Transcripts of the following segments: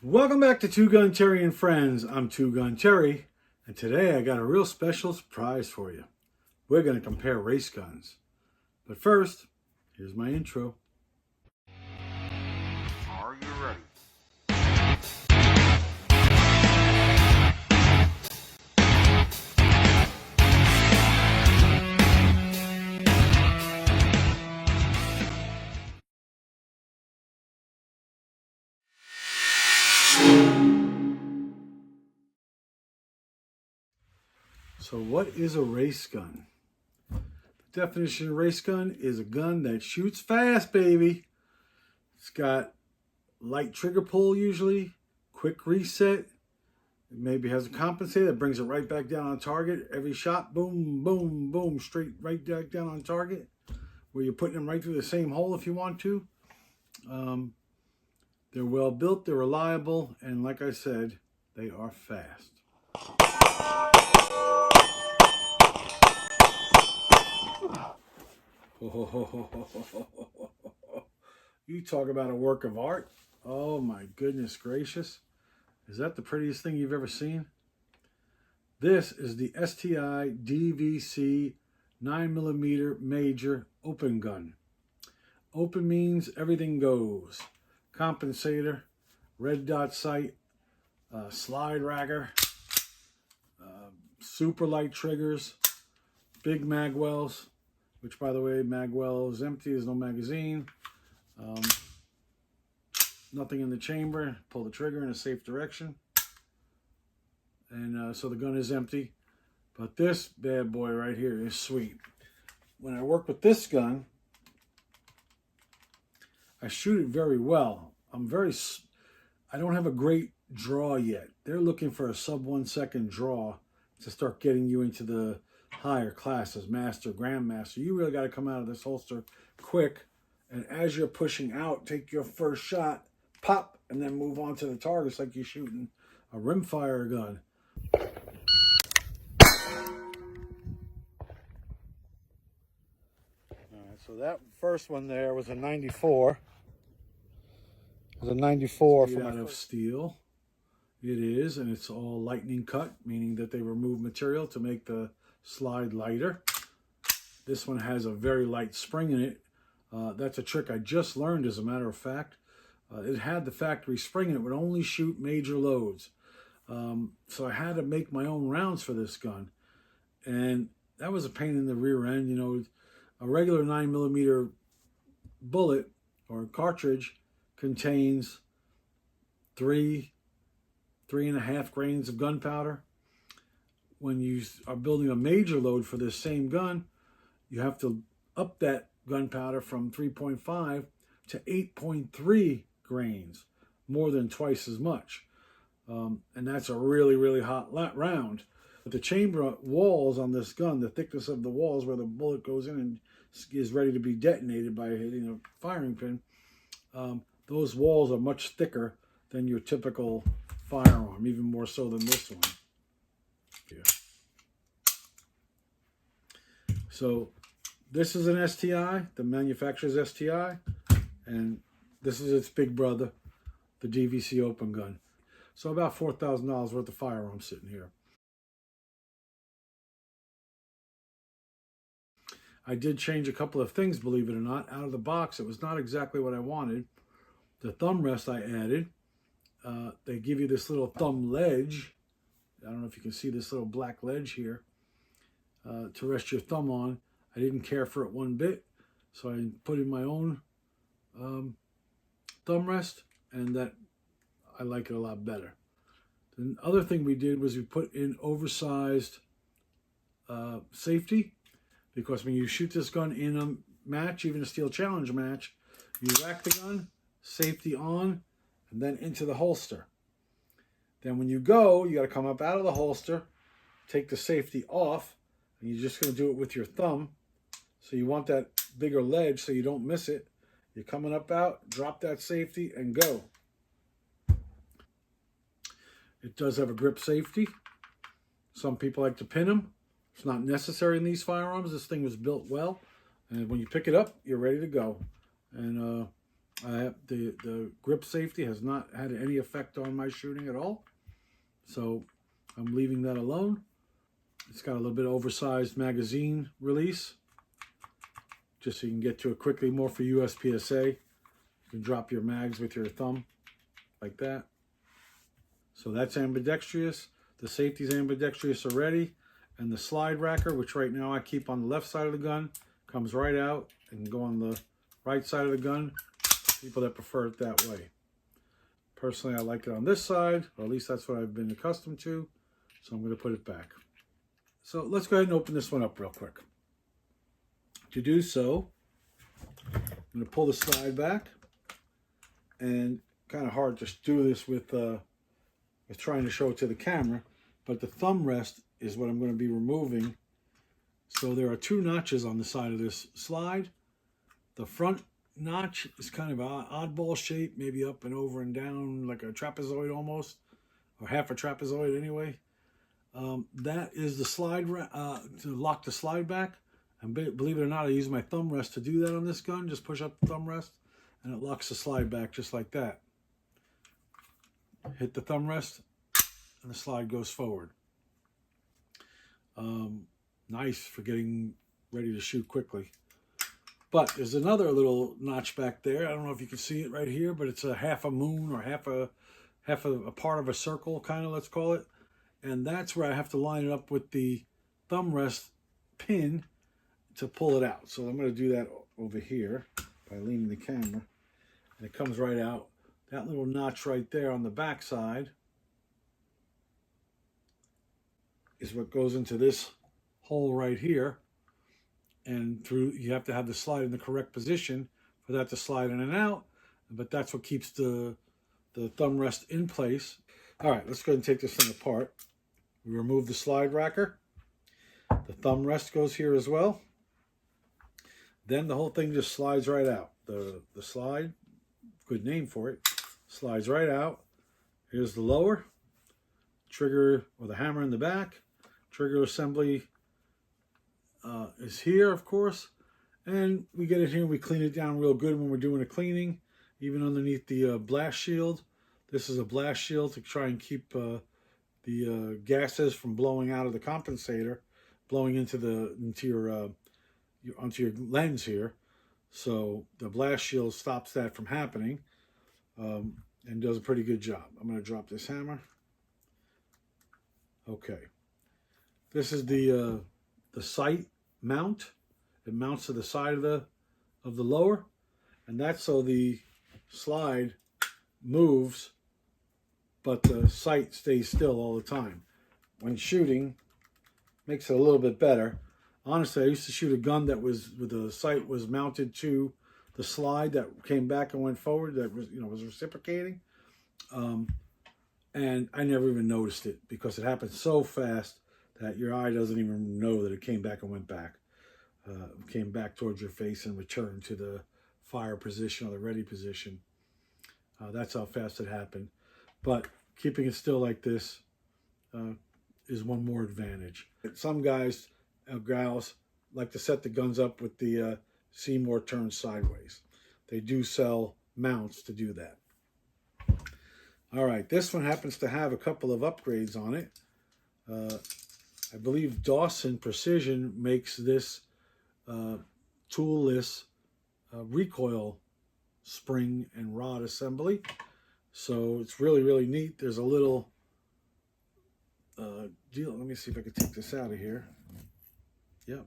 Welcome back to TwoGunTerry and Friends. I'm TwoGunTerry, and today I got a real special surprise for you. We're going to compare race guns. But first, here's my intro. Are you ready? So what is a race gun? The definition of race gun is a gun that shoots fast, baby. It's got light trigger pull usually, quick reset. It maybe has a compensator that brings it right back down on target. Every shot, boom, boom, boom, straight right back down on target, where you're putting them right through the same hole if you want to. They're well built, they're reliable, and like I said, they are fast. You talk about a work of art. Oh my goodness gracious. Is that the prettiest thing you've ever seen? This is the STI DVC 9mm Major Open Gun. Open means everything goes. Compensator, red dot sight, slide racker, super light triggers, big magwells, which by the way, magwell is empty, there's no magazine. Nothing in the chamber, pull the trigger in a safe direction. And so the gun is empty. But this bad boy right here is sweet. When I work with this gun, I shoot it very well. I don't have a great draw yet. They're looking for a sub 1 second draw to start getting you into the higher classes, master, grandmaster. You really got to come out of this holster quick. And as you're pushing out, take your first shot, pop, and then move on to the targets like you're shooting a rimfire gun. All right, so that first one there was a 94. It was a 94 from out of steel. It is, and it's all lightning cut, meaning that they remove material to make the slide lighter. This one has a very light spring in it. That's a trick I just learned, as a matter of fact. It had the factory spring and it would only shoot major loads. So I had to make my own rounds for this gun. And that was a pain in the rear end. You know, a regular 9mm bullet or cartridge contains 3.5 grains of gunpowder. When you are building a major load for this same gun, you have to up that gunpowder from 3.5 to 8.3 grains, more than twice as much. And that's a really, really hot round. But the chamber walls on this gun, the thickness of the walls where the bullet goes in and is ready to be detonated by hitting a firing pin, those walls are much thicker than your typical firearm, even more so than this one. Yeah. So this is an STI, the manufacturer's STI, and this is its big brother, the DVC Open gun. So about $4,000 worth of firearms sitting here. I did change a couple of things, believe it or not. Out of the box, it was not exactly what I wanted. The thumb rest I added. They give you this little thumb ledge. I don't know if you can see this little black ledge here to rest your thumb on. I didn't care for it one bit, so I put in my own thumb rest, and that I like it a lot better. The other thing we did was we put in oversized safety, because when you shoot this gun in a match, even a steel challenge match, you rack the gun, safety on, and then into the holster. Then when you go, you got to come up out of the holster, take the safety off, and you're just going to do it with your thumb. So you want that bigger ledge so you don't miss it. You're coming up out, drop that safety, and go. It does have a grip safety. Some people like to pin them. It's not necessary in these firearms. This thing was built well. And when you pick it up, you're ready to go. And The grip safety has not had any effect on my shooting at all, so I'm leaving that alone. It's got a little bit of oversized magazine release, just so you can get to it quickly, more for USPSA. You can drop your mags with your thumb like that. So that's ambidextrous. The safety's ambidextrous already. And the slide racker, which right now I keep on the left side of the gun, comes right out and can go on the right side of the gun. People that prefer it that way. Personally, I like it on this side, or at least that's what I've been accustomed to. So I'm going to put it back. So let's go ahead and open this one up real quick. To do so, I'm going to pull the slide back. And kind of hard to do this with trying to show it to the camera, but the thumb rest is what I'm going to be removing. So there are two notches on the side of this slide. The front notch is kind of an oddball shape, maybe up and over and down like a trapezoid almost, or half a trapezoid anyway. That is the slide to lock the slide back. And believe it or not, I use my thumb rest to do that on this gun. Just push up the thumb rest and it locks the slide back just like that. Hit the thumb rest and the slide goes forward. Nice for getting ready to shoot quickly. But there's another little notch back there. I don't know if you can see it right here, but it's a half a moon or half a part of a circle, kind of, let's call it. And that's where I have to line it up with the thumb rest pin to pull it out. So I'm going to do that over here by leaning the camera. And it comes right out. That little notch right there on the back side is what goes into this hole right here. And through, you have to have the slide in the correct position for that to slide in and out. But that's what keeps the thumb rest in place. All right, let's go ahead and take this thing apart. We remove the slide racker. The thumb rest goes here as well. Then the whole thing just slides right out. The slide, good name for it, slides right out. Here's the lower. Trigger with a hammer in the back. Trigger assembly is here, of course. And we get it here and we clean it down real good when we're doing a cleaning. Even underneath the blast shield. This is a blast shield to try and keep the gases from blowing out of the compensator, blowing onto your lens here. So the blast shield stops that from happening and does a pretty good job. I'm going to drop this hammer. Okay. This is the sight mount. It mounts to the side of the lower, and that's so the slide moves, but the sight stays still all the time. When shooting, makes it a little bit better. Honestly, I used to shoot a gun that was the sight was mounted to the slide that came back and went forward. That was reciprocating, and I never even noticed it because it happened so fast that your eye doesn't even know that it came back and went back. Came back towards your face and returned to the fire position or the ready position. That's how fast it happened. But keeping it still like this is one more advantage. Some guys, gals, like to set the guns up with the Seymour turned sideways. They do sell mounts to do that. All right, this one happens to have a couple of upgrades on it. I believe Dawson Precision makes this toolless recoil spring and rod assembly. So it's really, really neat. There's a little deal. Let me see if I can take this out of here. Yep.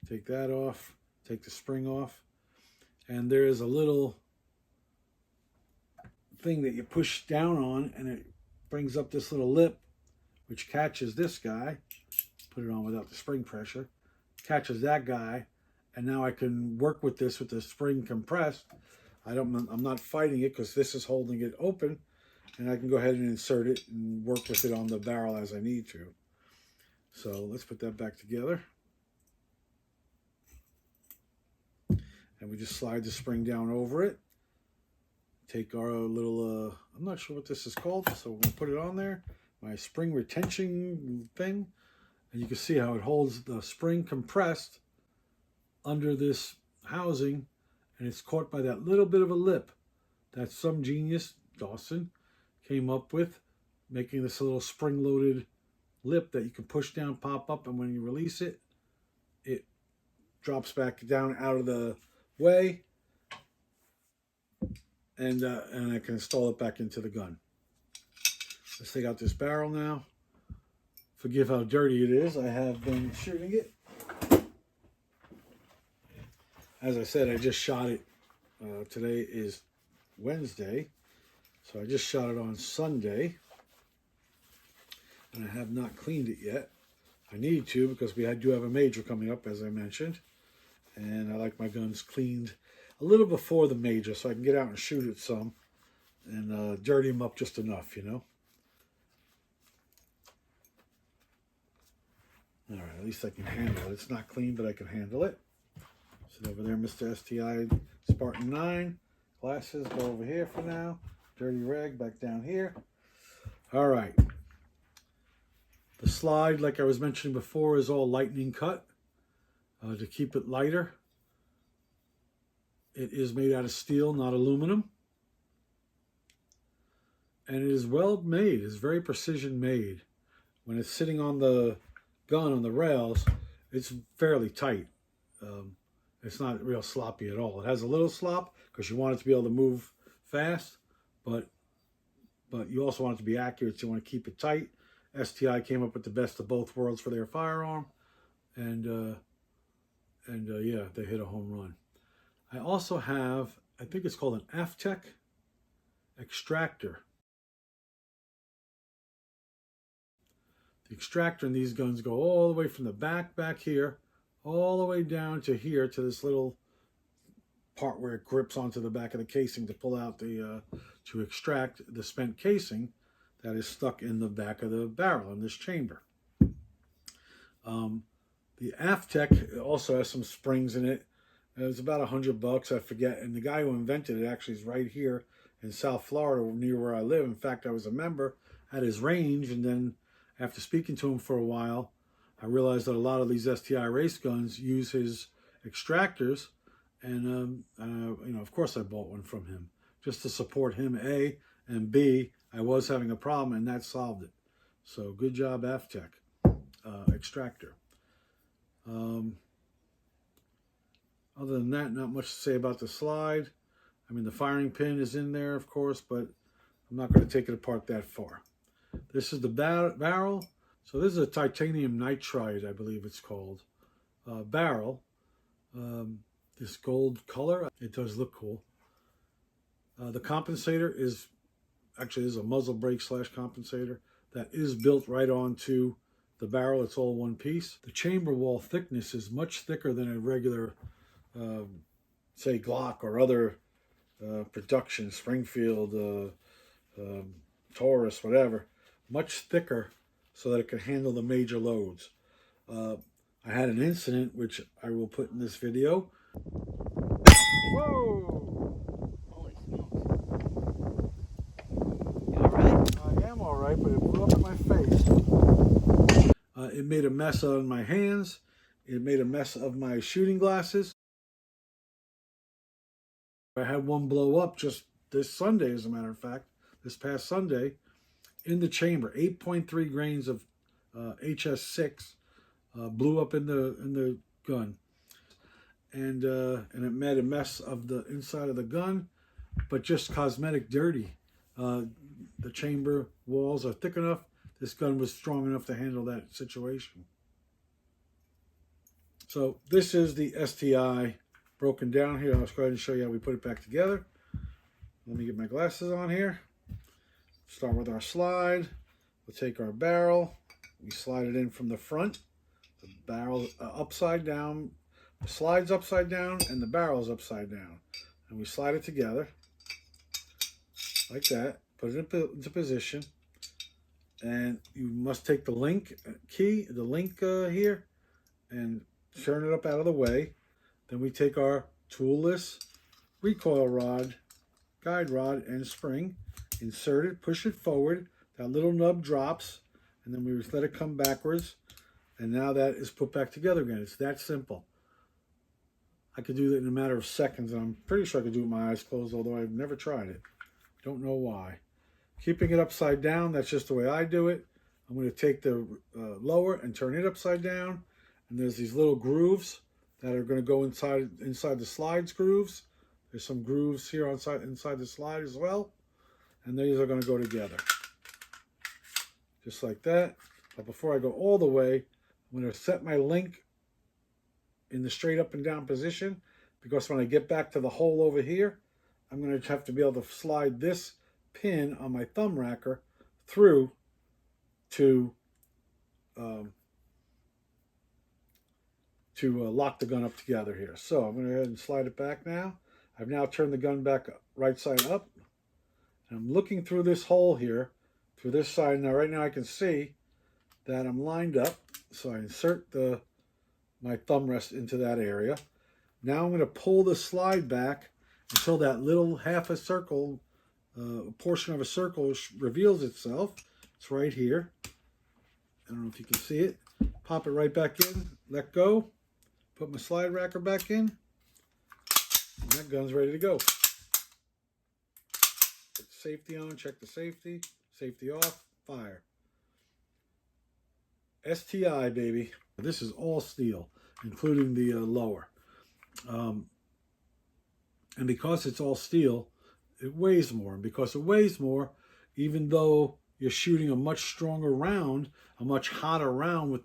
Take that off. Take the spring off. And there is a little thing that you push down on, and it brings up this little lip, which catches this guy. Put it on without the spring pressure. Catches that guy. And now I can work with this with the spring compressed. I'm not fighting it because this is holding it open, and I can go ahead and insert it and work with it on the barrel as I need to. So let's put that back together. And we just slide the spring down over it. Take our little, I'm not sure what this is called, so we're going to put it on there. My spring retention thing. And you can see how it holds the spring compressed under this housing, and it's caught by that little bit of a lip that some genius, Dawson, came up with, making this little spring-loaded lip that you can push down, pop up, and when you release it, it drops back down out of the way, and I can install it back into the gun. Let's take out this barrel now. Forgive how dirty it is. I have been shooting it. As I said, I just shot it. Today is Wednesday, so I just shot it on Sunday, and I have not cleaned it yet. I need to, because we do have a major coming up, as I mentioned, and I like my guns cleaned a little before the major so I can get out and shoot it some and dirty them up just enough, you know. All right, at least I can handle it. It's not clean, but I can handle it. Sit over there, Mr. STI Spartan 9. Glasses go over here for now. Dirty rag back down here. All right. The slide, like I was mentioning before, is all lightning cut to keep it lighter. It is made out of steel, not aluminum. And it is well made. It's very precision made. When it's sitting on the gun, on the rails, it's fairly tight. It's not real sloppy at all. It has a little slop because you want it to be able to move fast, but you also want it to be accurate, so you want to keep it tight. STI came up with the best of both worlds for their firearm, and yeah, they hit a home run. I also have, I think it's called an Aftec extractor. The extractor in these guns go all the way from the back here, all the way down to here, to this little part where it grips onto the back of the casing to pull out the, to extract the spent casing that is stuck in the back of the barrel in this chamber. The Aftec also has some springs in it. It was about $100, I forget. And the guy who invented it actually is right here in South Florida, near where I live. In fact, I was a member at his range, and then after speaking to him for a while, I realized that a lot of these STI race guns use his extractors, and you know, of course, I bought one from him just to support him. A, and B, I was having a problem, and that solved it. So good job, Aftec extractor. Other than that, not much to say about the slide. I mean, the firing pin is in there, of course, but I'm not going to take it apart that far. This is the barrel. So this is a titanium nitride, I believe it's called, barrel. This gold color, it does look cool. The compensator is, actually is a muzzle brake / compensator that is built right onto the barrel. It's all one piece. The chamber wall thickness is much thicker than a regular, say, Glock or other production, Springfield, Taurus, whatever. Much thicker so that it can handle the major loads. I had an incident, which I will put in this video. Whoa! Holy smokes. You alright? I am alright, but it blew up in my face. It made a mess on my hands. It made a mess of my shooting glasses. I had one blow up just this Sunday, as a matter of fact, this past Sunday, in the chamber. 8.3 grains of HS6 blew up in the gun, and it made a mess of the inside of the gun, but just cosmetic dirty. The chamber walls are thick enough. This gun was strong enough to handle that situation. So this is the STI broken down here. I'll go ahead and show you how we put it back together. Let me get my glasses on here. Start with our slide. We'll take our barrel. We slide it in from the front. The barrel upside down. The slide's upside down and the barrel's upside down. And we slide it together like that. Put it into position. And you must take the link key, the link here, and turn it up out of the way. Then we take our toolless recoil rod, guide rod, and spring, insert it, push it forward. That little nub drops, and then we let it come backwards. And now that is put back together again. It's that simple. I could do that in a matter of seconds, and I'm pretty sure I could do it with my eyes closed, although I've never tried it. Don't know why. Keeping it upside down, that's just the way I do it. I'm going to take the lower and turn it upside down, and there's these little grooves that are going to go inside the slides grooves. There's some grooves here inside the slide as well, and these are going to go together. Just like that. But before I go all the way, I'm going to set my link in the straight up and down position, because when I get back to the hole over here, I'm going to have to be able to slide this pin on my thumb racker through to lock the gun up together here. So I'm going to go ahead and slide it back now. I've now turned the gun back right side up, and I'm looking through this hole here, through this side. Now right now I can see that I'm lined up, so I insert my thumb rest into that area. Now I'm going to pull the slide back until that little half a circle, portion of a circle reveals itself. It's right here. I don't know if you can see it. Pop it right back in, let go, put my slide racker back in, and that gun's ready to go. Put the safety on, check the safety off, fire. STI, baby. This is all steel, including the lower. And because it's all steel, it weighs more. And because it weighs more, even though you're shooting a much stronger round, a much hotter round with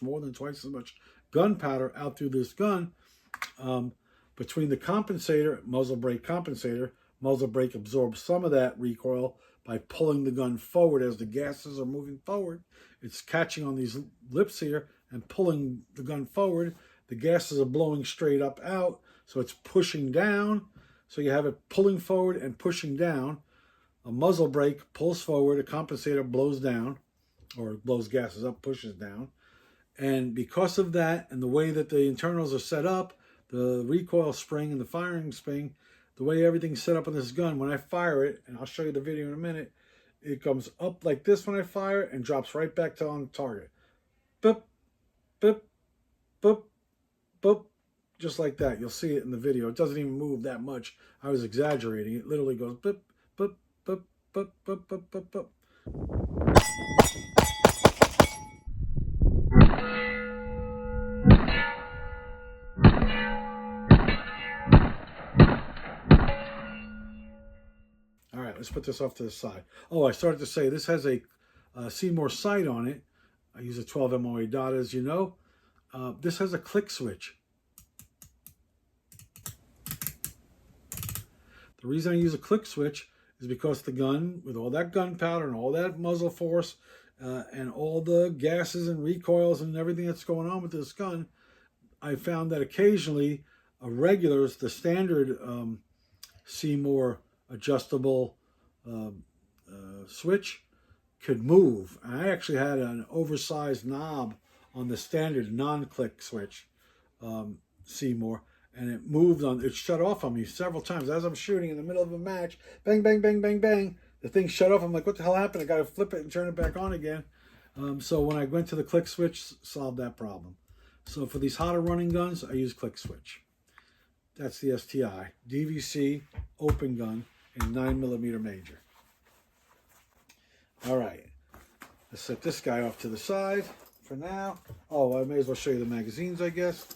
more than twice as much gunpowder out through this gun, between the compensator, muzzle brake absorbs some of that recoil by pulling the gun forward as the gases are moving forward. It's catching on these lips here and pulling the gun forward. The gases are blowing straight up out, so it's pushing down. So you have it pulling forward and pushing down. A muzzle brake pulls forward, a compensator blows down, or blows gases up, pushes down. And because of that, and the way that the internals are set up, the recoil spring and the firing spring, the way everything's set up on this gun, when I fire it, and I'll show you the video in a minute, it comes up like this when I fire and drops right back to on target. Boop, boop, boop, boop, just like that. You'll see it in the video. It doesn't even move that much. I was exaggerating. It literally goes boop, boop, boop, boop, boop, boop, boop, boop. All right, let's put this off to the side. Oh, I started to say this has a Seymour sight on it. I use a 12 MOA dot, as you know. This has a click switch. The reason I use a click switch is because the gun, with all that gunpowder and all that muzzle force and all the gases and recoils and everything that's going on with this gun, I found that occasionally the standard Seymour adjustable switch could move. I actually had an oversized knob on the standard non-click switch Seymour, and it shut off on me several times as I'm shooting in the middle of a match. Bang, bang, bang, bang, bang. The thing shut off. I'm like, what the hell happened? I got to flip it and turn it back on again. So when I went to the click switch, solved that problem. So for these hotter running guns, I use click switch. That's the STI DVC Open gun in 9mm major. All right, let's set this guy off to the side for now. Oh, I may as well show you the magazines, I guess.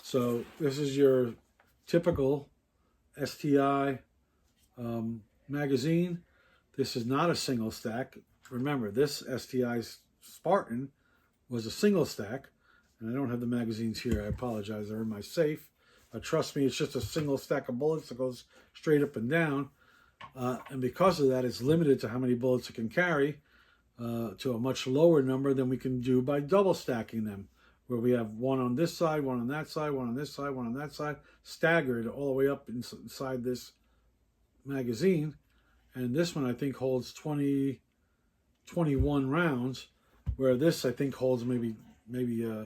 So this is your typical STI magazine. This is not a single stack. Remember, this STI Spartan was a single stack, and I don't have the magazines here. I apologize. They're in my safe. Trust me, it's just a single stack of bullets that goes straight up and down. And because of that, it's limited to how many bullets it can carry, to a much lower number than we can do by double stacking them, where we have one on this side, one on that side, one on this side, one on that side, staggered all the way up inside this magazine. And this one, I think, holds 21 rounds, where this, I think, holds maybe I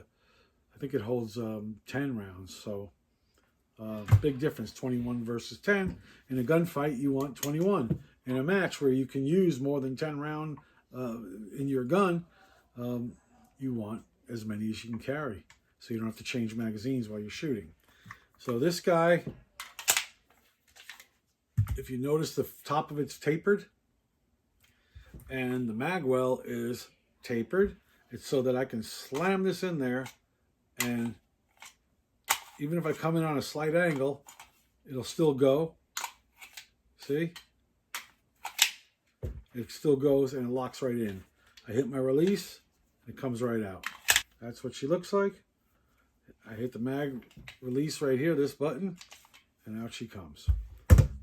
think it holds 10 rounds. So big difference, 21 versus 10. In a gunfight, you want 21. In a match where you can use more than 10 rounds in your gun, you want as many as you can carry, so you don't have to change magazines while you're shooting. So this guy, if you notice, the top of it's tapered and the mag well is tapered. It's so that I can slam this in there, and even if I come in on a slight angle, it'll still go. See? It still goes and it locks right in. I hit my release, it comes right out. That's what she looks like. I hit the mag release right here, this button, and out she comes.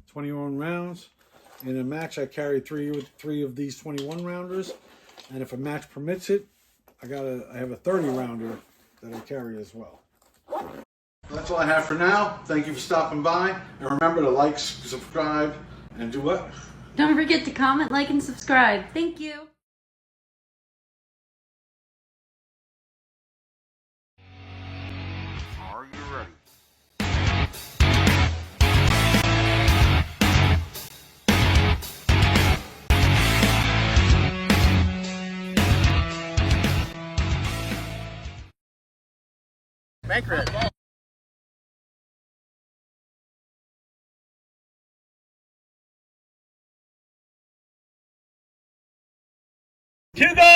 21 rounds. In a match, I carry three of these 21 rounders, and if a match permits it, I have a 30 rounder that I carry as well. That's all I have for now. Thank you for stopping by, and remember to like, subscribe, and do what? Don't forget to comment, like, and subscribe. Thank you. Are you ready? Make ready. Two guns!